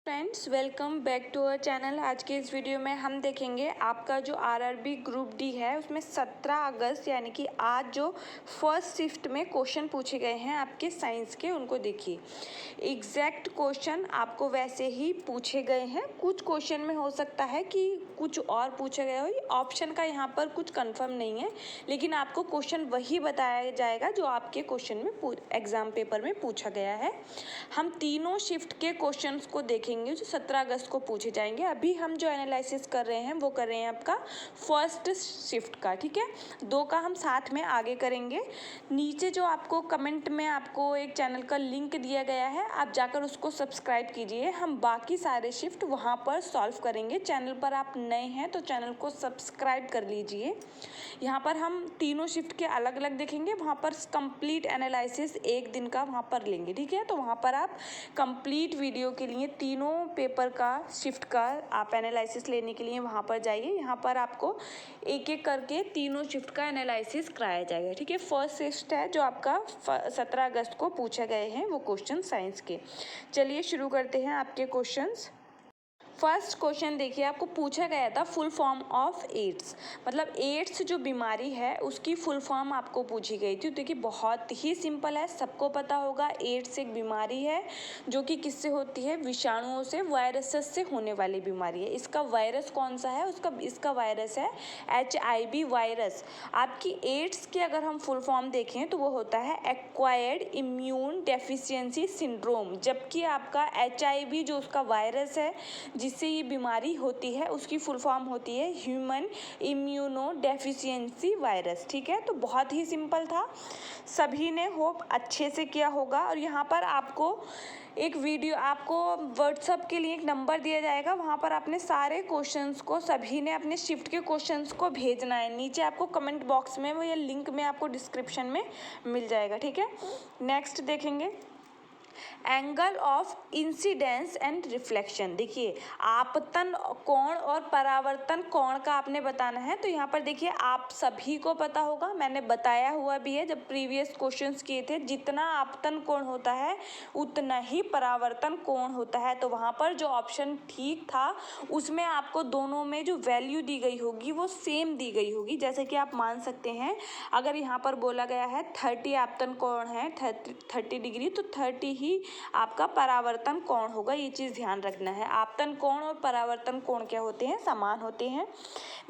Friends, welcome back to our channel. आज के इस वीडियो में हम देखेंगे आपका जो आरआरबी ग्रुप डी है उसमें 17 अगस्त यानी कि आज जो फर्स्ट शिफ्ट में क्वेश्चन पूछे गए हैं आपके साइंस के, उनको देखिए। एग्जैक्ट क्वेश्चन आपको वैसे ही पूछे गए हैं। कुछ क्वेश्चन में हो सकता है कि कुछ और पूछा गया हो, ऑप्शन का यहाँ पर कुछ कंफर्म नहीं है, लेकिन आपको क्वेश्चन वही बताया जाएगा जो आपके क्वेश्चन में एग्जाम पेपर में पूछा गया है। हम तीनों शिफ्ट के क्वेश्चंस को देखेंगे जो 17 अगस्त को पूछे जाएंगे। अभी हम जो एनालिसिस कर रहे हैं वो कर रहे हैं आपका फर्स्ट शिफ्ट का, ठीक है। दो का हम साथ में आगे करेंगे। नीचे जो आपको कमेंट में आपको एक चैनल का लिंक दिया गया है, आप जाकर उसको सब्सक्राइब कीजिए। हम बाकी सारे शिफ्ट वहाँ पर सॉल्व करेंगे। चैनल पर आप नए हैं तो चैनल को सब्सक्राइब कर लीजिए। यहाँ पर हम तीनों शिफ्ट के अलग अलग देखेंगे, वहाँ पर कंप्लीट एनालिसिस एक दिन का वहाँ पर लेंगे, ठीक है। तो वहाँ पर आप कंप्लीट वीडियो के लिए तीनों पेपर का शिफ्ट का आप एनालिसिस लेने के लिए वहाँ पर जाइए। यहाँ पर आपको एक एक करके तीनों शिफ्ट का एनालिसिस कराया जाएगा, ठीक है। फर्स्ट शिफ्ट है जो आपका 17 अगस्त को पूछे गए हैं वो क्वेश्चन साइंस के। चलिए शुरू करते हैं आपके क्वेश्चंस। फर्स्ट क्वेश्चन देखिए, आपको पूछा गया था फुल फॉर्म ऑफ एड्स, मतलब एड्स जो बीमारी है उसकी फुल फॉर्म आपको पूछी गई थी। देखिए बहुत ही सिंपल है, सबको पता होगा। एड्स एक बीमारी है जो कि किससे होती है, विषाणुओं से, वायरसेस से होने वाली बीमारी है। इसका वायरस कौन सा है, इसका वायरस है HIV वायरस। आपकी एड्स की अगर हम फुल फॉर्म देखें तो वो होता है एक्वायर्ड इम्यून डेफिशिएंसी सिंड्रोम, जबकि आपका HIV जो उसका वायरस है जिससे ये बीमारी होती है उसकी फुल फॉर्म होती है ह्यूमन इम्यूनो डेफिशिएंसी वायरस, ठीक है। तो बहुत ही सिंपल था, सभी ने होप अच्छे से किया होगा। और यहाँ पर आपको एक वीडियो, आपको व्हाट्सएप के लिए एक नंबर दिया जाएगा, वहाँ पर आपने सारे क्वेश्चंस को, सभी ने अपने शिफ्ट के क्वेश्चंस को भेजना है। नीचे आपको कमेंट बॉक्स में वो या लिंक में आपको डिस्क्रिप्शन में मिल जाएगा, ठीक है। नेक्स्ट देखेंगे angle of incidence and reflection. देखिए आपतन कोण और परावर्तन कोण का आपने बताना है। तो यहाँ पर देखिए आप सभी को पता होगा, मैंने बताया हुआ भी है जब प्रीवियस क्वेश्चंस किए थे, जितना आपतन कोण होता है उतना ही परावर्तन कोण होता है। तो वहाँ पर जो ऑप्शन ठीक था उसमें आपको दोनों में जो वैल्यू दी गई होगी वो सेम दी गई होगी। जैसे कि आप मान सकते हैं, अगर यहाँ पर बोला गया है 30 आपतन कोण है 30 डिग्री, तो 30 ही आपका परावर्तन कोण होगा। ये चीज़ ध्यान रखना है। आपतन कोण और परावर्तन कोण क्या होते हैं, समान होते हैं।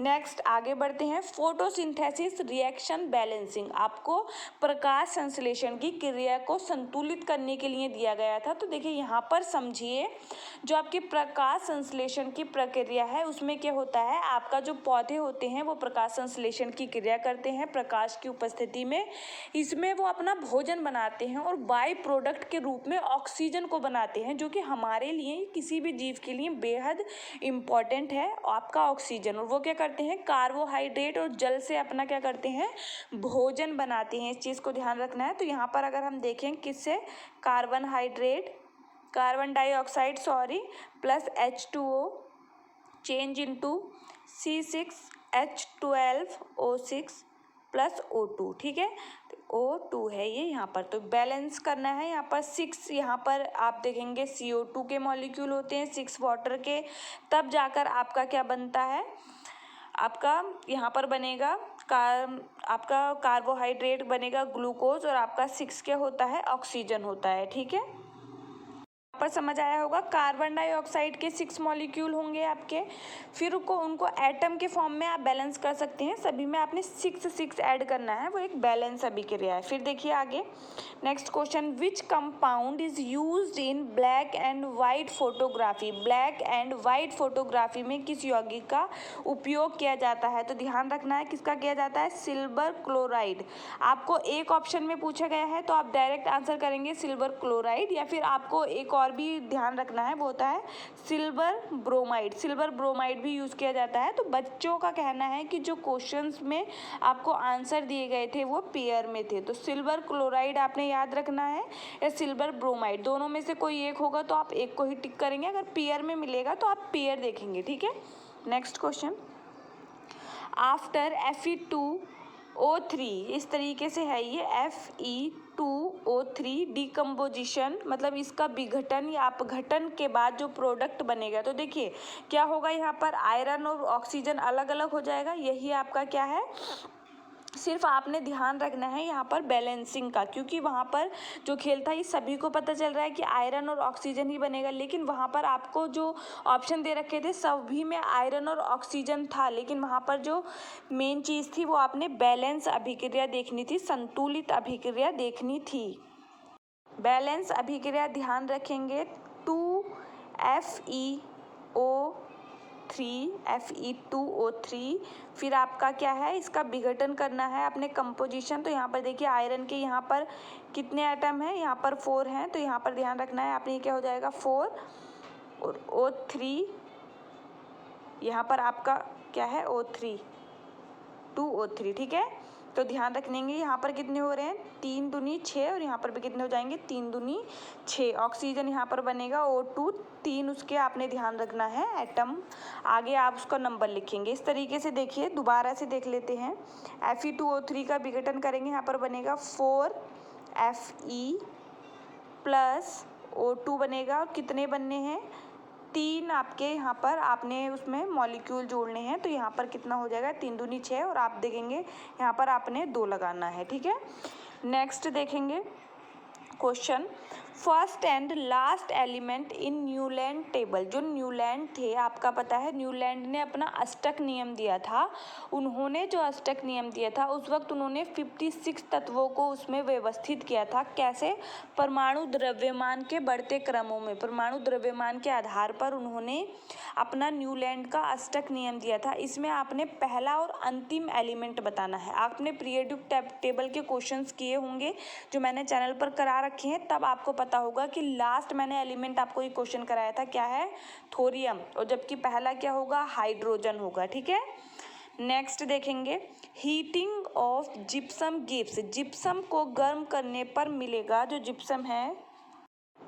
नेक्स्ट आगे बढ़ते हैं, फोटोसिंथेसिस रिएक्शन बैलेंसिंग। आपको प्रकाश संश्लेषण की क्रिया को संतुलित करने के लिए दिया गया था। तो देखिए यहाँ पर समझिए, जो आपके प्रकाश संश्लेषण की प्रक्रिया है उसमें क्या होता है, आपका जो पौधे होते हैं वो प्रकाश संश्लेषण की क्रिया करते हैं प्रकाश की उपस्थिति में। इसमें वो अपना भोजन बनाते हैं और बाई प्रोडक्ट के रूप में ऑक्सीजन को बनाते हैं, जो कि हमारे लिए, किसी भी जीव के लिए बेहद इम्पॉर्टेंट है आपका ऑक्सीजन। और वो क्या करते हैं, कार्बोहाइड्रेट और जल से अपना क्या करते हैं, भोजन बनाते हैं। इस चीज़ को ध्यान रखना है। तो यहाँ पर अगर हम देखें किससे, carbon dioxide plus H2O change into C6H12O6 plus O2, ठीक है। तो O2 है ये यहाँ पर, तो बैलेंस करना है। यहाँ पर 6, यहाँ पर आप देखेंगे CO2 के मॉलिक्यूल होते हैं, 6 वाटर के, तब जाकर आपका क्या बनता है, आपका यहाँ पर बनेगा आपका कार्बोहाइड्रेट बनेगा ग्लूकोज, और आपका 6 क्या होता है, ऑक्सीजन होता है, ठीक है। पर समझ आया होगा, कार्बन डाइऑक्साइड के 6 मॉलिक्यूल होंगे आपके, फिर उनको एटम के फॉर्म में आप बैलेंस कर सकते हैं। सभी में आपने 6 ऐड करना है, वो एक बैलेंस अभिक्रिया है। फिर देखिए आगे next question, which compound is used in black and white photography. Black and white photography में किस यौगिक का उपयोग किया जाता है। तो ध्यान रखना है किसका किया जाता है, सिल्वर क्लोराइड। आपको एक ऑप्शन में पूछा गया है तो आप डायरेक्ट आंसर करेंगे सिल्वर क्लोराइड, या फिर आपको एक और भी ध्यान रखना है, वो होता है सिल्वर ब्रोमाइड। सिल्वर ब्रोमाइड भी यूज़ किया जाता है। तो बच्चों का कहना है कि जो क्वेश्चंस में आपको आंसर दिए गए थे वो पेयर में थे, तो सिल्वर क्लोराइड आपने याद रखना है या सिल्वर ब्रोमाइड, दोनों में से कोई एक होगा तो आप एक को ही टिक करेंगे। अगर पेयर में मिलेगा तो आप पेयर देखेंगे, ठीक है। नेक्स्ट क्वेश्चन, आफ्टर Fe2O3, इस तरीके से है ये H2O3 डिकम्पोजिशन, मतलब इसका विघटन या अपघटन के बाद जो प्रोडक्ट बनेगा। तो देखिए क्या होगा, यहाँ पर आयरन और ऑक्सीजन अलग अलग हो जाएगा। यही आपका क्या है, सिर्फ आपने ध्यान रखना है यहाँ पर बैलेंसिंग का, क्योंकि वहाँ पर जो खेल था ये सभी को पता चल रहा है कि आयरन और ऑक्सीजन ही बनेगा, लेकिन वहाँ पर आपको जो ऑप्शन दे रखे थे सभी में आयरन और ऑक्सीजन था, लेकिन वहाँ पर जो मेन चीज़ थी वो आपने बैलेंस अभिक्रिया देखनी थी, संतुलित अभिक्रिया देखनी थी। बैलेंस अभिक्रिया ध्यान रखेंगे, 2Fe2O3, फिर आपका क्या है, इसका विघटन करना है अपने कंपोजिशन। तो यहाँ पर देखिए आयरन के यहाँ पर कितने एटम हैं, यहाँ पर 4 हैं, तो यहाँ पर ध्यान रखना है आपने, क्या हो जाएगा 4, और O3 यहाँ पर आपका क्या है O3, 2O3, ठीक है। तो ध्यान रखेंगे यहाँ पर कितने हो रहे हैं, 3 दूनी 6, और यहाँ पर भी कितने हो जाएंगे, 3 दूनी 6। ऑक्सीजन यहाँ पर बनेगा O2, 3 उसके आपने ध्यान रखना है एटम। आगे आप उसका नंबर लिखेंगे इस तरीके से। देखिए दोबारा से देख लेते हैं, Fe2O3 का विघटन करेंगे, यहाँ पर बनेगा 4Fe प्लस O2 बनेगा, और कितने बनने हैं, 3 आपके यहाँ पर आपने उसमें मॉलिक्यूल जोड़ने हैं। तो यहाँ पर कितना हो जाएगा, 3 दूनी 6, और आप देखेंगे यहाँ पर आपने 2 लगाना है, ठीक है। नेक्स्ट देखेंगे question, first and last element in Newland table. जो न्यूलैंड थे, आपका पता है न्यूलैंड ने अपना अष्टक नियम दिया था। उन्होंने जो अष्टक नियम दिया था उस वक्त उन्होंने 56 तत्वों को उसमें व्यवस्थित किया था। कैसे, परमाणु द्रव्यमान के बढ़ते क्रमों में, परमाणु द्रव्यमान के आधार पर उन्होंने अपना न्यूलैंड का अष्टक नियम दिया था। इसमें आपने पहला और अंतिम एलिमेंट बताना है। आपने पीरियोडिक टेबल के क्वेश्चंस किए होंगे जो मैंने चैनल पर करा रखे हैं, तब आपको पता होगा कि लास्ट मैंने एलिमेंट आपको ये क्वेश्चन कराया था, क्या है, थोरियम, और जबकि पहला क्या होगा, हाइड्रोजन होगा, ठीक है। नेक्स्ट देखेंगे, heating of gypsum gives. Gypsum को गर्म करने पर मिलेगा, जो जिप्सम है,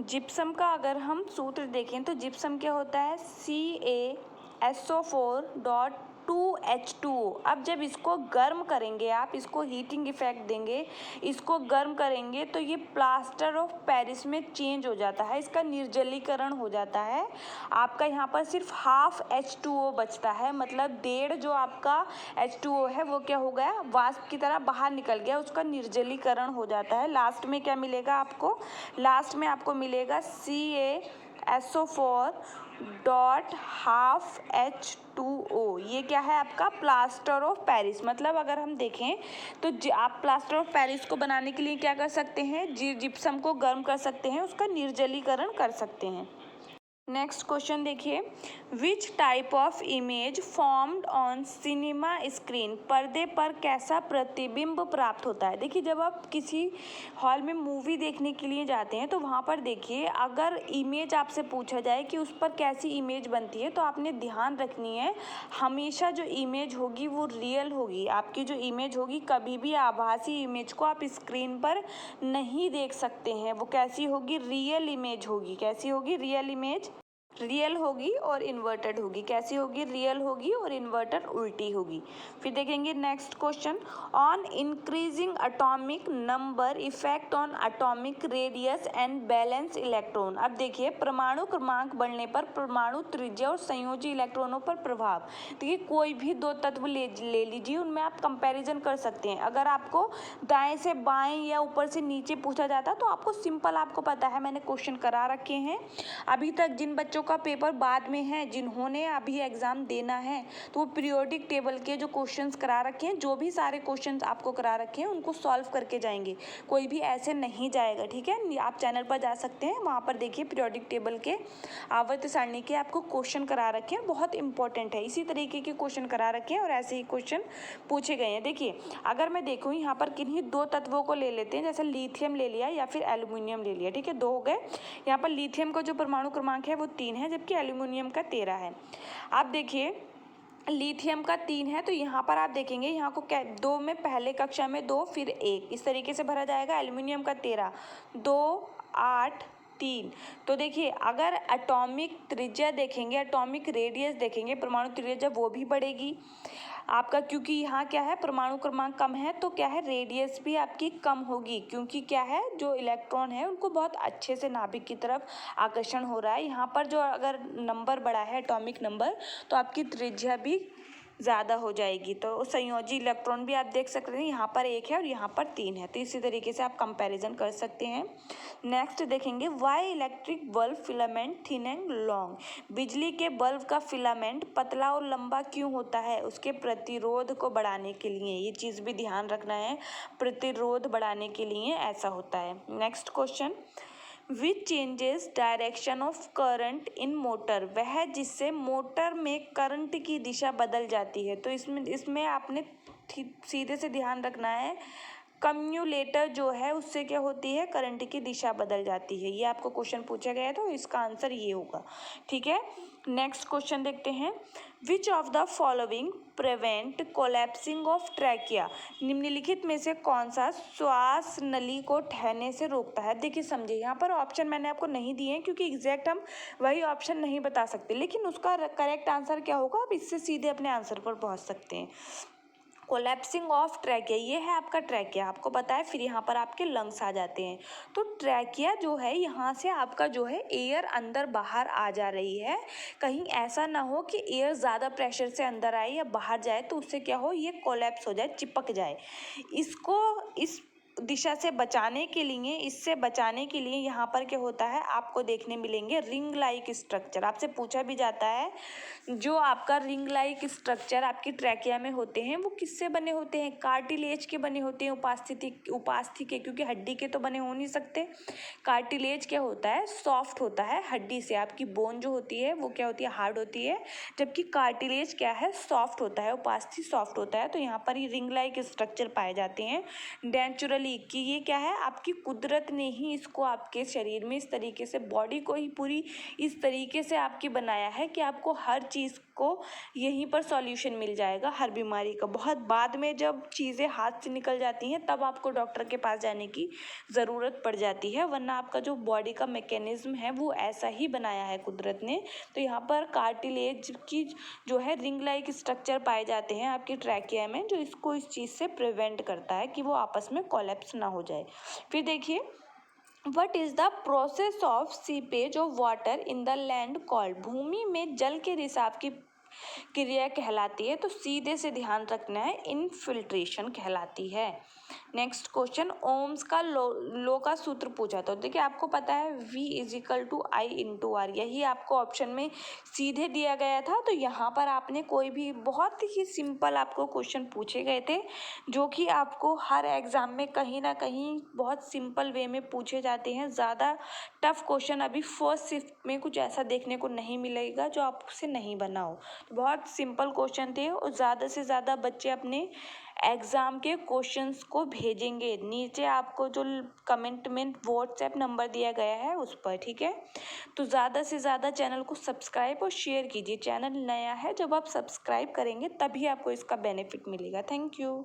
जिप्सम का अगर हम सूत्र देखें तो जिप्सम क्या होता है, CaSO4.2H2O। अब जब इसको गर्म करेंगे, आप इसको हीटिंग इफेक्ट देंगे, इसको गर्म करेंगे, तो ये प्लास्टर ऑफ पेरिस में चेंज हो जाता है, इसका निर्जलीकरण हो जाता है। आपका यहाँ पर सिर्फ हाफ H2O बचता है, मतलब 1.5 जो आपका H2O है वो क्या हो गया, वाष्प की तरह बाहर निकल गया, उसका निर्जलीकरण हो जाता है। लास्ट में क्या मिलेगा आपको, लास्ट में आपको मिलेगा CaSO4.12H2O। ये क्या है आपका, प्लास्टर ऑफ पेरिस। मतलब अगर हम देखें तो आप प्लास्टर ऑफ पेरिस को बनाने के लिए क्या कर सकते हैं, जिप्सम को गर्म कर सकते हैं, उसका निर्जलीकरण कर सकते हैं। नेक्स्ट क्वेश्चन देखिए, which type of image formed on cinema screen. पर्दे पर कैसा प्रतिबिंब प्राप्त होता है। देखिए जब आप किसी हॉल में मूवी देखने के लिए जाते हैं तो वहाँ पर देखिए अगर इमेज आपसे पूछा जाए कि उस पर कैसी इमेज बनती है, तो आपने ध्यान रखनी है हमेशा जो इमेज होगी वो रियल होगी। आपकी जो इमेज होगी, कभी भी आभासी इमेज को आप स्क्रीन पर नहीं देख सकते हैं। वो कैसी होगी, रियल इमेज होगी। कैसी होगी, रियल इमेज रियल होगी और इन्वर्टेड होगी। कैसी होगी, रियल होगी और इन्वर्टेड उल्टी होगी। फिर देखेंगे next question, on increasing atomic number effect on atomic radius and balance electron. अब देखिए परमाणु क्रमांक बढ़ने पर परमाणु त्रिज्या और संयोजी इलेक्ट्रॉनों पर प्रभाव। देखिए कोई भी 2 तत्व ले लीजिए, उनमें आप कंपैरिजन कर सकते हैं। अगर आपको दाएं से बाएं या ऊपर से नीचे पूछा जाता तो आपको सिंपल, आपको पता है मैंने क्वेश्चन करा रखे हैं। अभी तक जिन बच्चों का पेपर बाद में है, जिन्होंने अभी एग्जाम देना है, तो वो पीरियोडिक टेबल के जो क्वेश्चंस करा रखे हैं, जो भी सारे क्वेश्चंस आपको करा रखे हैं उनको सॉल्व करके जाएंगे, कोई भी ऐसे नहीं जाएगा, ठीक है। आप चैनल पर जा सकते हैं, वहाँ पर देखिए पीरियोडिक टेबल के आवर्त सारणी के आपको क्वेश्चन करा रखे हैं, बहुत इंपॉर्टेंट है। इसी तरीके के क्वेश्चन करा रखे हैं और ऐसे ही क्वेश्चन पूछे गए हैं। देखिए अगर मैं देखूँ यहाँ पर किन्हीं 2 तत्वों को ले लेते हैं, जैसे लिथियम ले लिया या फिर एल्यूमिनियम ले लिया, ठीक है, 2 हो गए। यहाँ पर लिथियम का जो परमाणु क्रमांक है वो 3 है, जबकि एल्यूमिनियम का 13 है। आप देखिए लिथियम का 3 है, तो यहाँ पर आप देखेंगे यहाँ को 2 में, पहले कक्षा में 2 फिर 1, इस तरीके से भरा जाएगा। एल्यूमिनियम का 13, 2, 8, 3। तो देखिए अगर एटॉमिक त्रिज्या देखेंगे, एटॉमिक रेडियस देखेंगे, परमाणु त्रिज्या वो भी बढ़ेगी आपका, क्योंकि यहाँ क्या है परमाणु क्रमांक कम है तो क्या है रेडियस भी आपकी कम होगी, क्योंकि क्या है जो इलेक्ट्रॉन है उनको बहुत अच्छे से नाभिक की तरफ आकर्षण हो रहा है। यहाँ पर जो अगर नंबर बढ़ा है एटॉमिक नंबर तो आपकी त्रिज्या भी ज़्यादा हो जाएगी। तो संयोजी इलेक्ट्रॉन भी आप देख सकते हैं, यहाँ पर 1 है और यहाँ पर 3 है, तो इसी तरीके से आप कंपैरिजन कर सकते हैं। नेक्स्ट देखेंगे Y electric bulb filament thin and long. बिजली के बल्ब का फिलामेंट पतला और लंबा क्यों होता है? उसके प्रतिरोध को बढ़ाने के लिए, ये चीज़ भी ध्यान रखना है, प्रतिरोध बढ़ाने के लिए ऐसा होता है। Next question, which changes direction of current in motor. वह जिससे मोटर में करंट की दिशा बदल जाती है। तो इसमें आपने सीधे से ध्यान रखना है, कम्यूलेटर जो है उससे क्या होती है करंट की दिशा बदल जाती है। ये आपको क्वेश्चन पूछा गया है तो इसका आंसर ये होगा, ठीक है। नेक्स्ट क्वेश्चन देखते हैं, which of the following prevent collapsing of trachea. निम्नलिखित में से कौन सा श्वास नली को ठहरने से रोकता है? देखिए समझिए, यहाँ पर ऑप्शन मैंने आपको नहीं दिए हैं क्योंकि एग्जैक्ट हम वही ऑप्शन नहीं बता सकते, लेकिन उसका करेक्ट आंसर क्या होगा आप इससे सीधे अपने आंसर पर पहुँच सकते हैं। कोलैप्सिंग ऑफ ट्रैकिया, ये है आपका ट्रैकिया, आपको पता है, फिर यहाँ पर आपके लंग्स आ जाते हैं। तो ट्रैकिया जो है यहाँ से आपका जो है एयर अंदर बाहर आ जा रही है, कहीं ऐसा ना हो कि एयर ज़्यादा प्रेशर से अंदर आए या बाहर जाए तो उससे क्या हो ये कोलैप्स हो जाए, चिपक जाए। इसको इस दिशा से बचाने के लिए, इससे बचाने के लिए यहाँ पर क्या होता है आपको देखने मिलेंगे रिंग लाइक स्ट्रक्चर। आपसे पूछा भी जाता है जो आपका रिंग लाइक स्ट्रक्चर आपकी ट्रैकिया में होते हैं वो किससे बने होते हैं? कार्टिलेज के बने होते हैं, उपास्थि के, क्योंकि हड्डी के तो बने हो नहीं सकते। कार्टिलेज क्या होता है सॉफ्ट होता है, हड्डी से आपकी बोन जो होती है वो क्या होती है हार्ड होती है, जबकि कार्टिलेज क्या है सॉफ्ट होता है, उपास्थि सॉफ्ट होता है। तो यहाँ पर ही रिंग लाइक स्ट्रक्चर पाए जाते हैं नेचुरली, कि ये क्या है आपकी कुदरत ने ही इसको आपके शरीर में इस तरीके से, बॉडी को ही पूरी इस तरीके से आपकी बनाया है कि आपको हर चीज़ को यहीं पर सॉल्यूशन मिल जाएगा हर बीमारी का। बहुत बाद में जब चीज़ें हाथ से निकल जाती हैं तब आपको डॉक्टर के पास जाने की ज़रूरत पड़ जाती है, वरना आपका जो बॉडी का मैकेनिज्म है वो ऐसा ही बनाया है कुदरत ने। तो यहाँ पर कार्टिलेज की जो है रिंग लाइक स्ट्रक्चर पाए जाते हैं आपकी ट्रैकिया में, जो इसको इस चीज़ से प्रिवेंट करता है कि वो आपस में कोलैप्स ना हो जाए। फिर देखिए, what is the process of seepage of water in the land called. भूमि में जल के रिसाव की क्रिया कहलाती है, तो सीधे से ध्यान रखना है इनफिल्ट्रेशन कहलाती है। नेक्स्ट क्वेश्चन, ओम्स का लो का सूत्र पूछा। तो देखिए आपको पता है V = I/R, यही आपको ऑप्शन में सीधे दिया गया था। तो यहाँ पर आपने कोई भी बहुत ही सिंपल आपको क्वेश्चन पूछे गए थे जो कि आपको हर एग्ज़ाम में कहीं ना कहीं बहुत सिंपल वे में पूछे जाते हैं। ज़्यादा टफ क्वेश्चन अभी फर्स्ट शिफ्ट में कुछ ऐसा देखने को नहीं मिलेगा जो आपसे नहीं बना हो। तो बहुत सिंपल क्वेश्चन थे और ज़्यादा से ज़्यादा बच्चे अपने एग्ज़ाम के क्वेश्चंस को भेजेंगे। नीचे आपको जो कमेंट में व्हाट्सएप नंबर दिया गया है उस पर, ठीक है। तो ज़्यादा से ज़्यादा चैनल को सब्सक्राइब और शेयर कीजिए। चैनल नया है, जब आप सब्सक्राइब करेंगे तभी आपको इसका बेनिफिट मिलेगा। Thank you.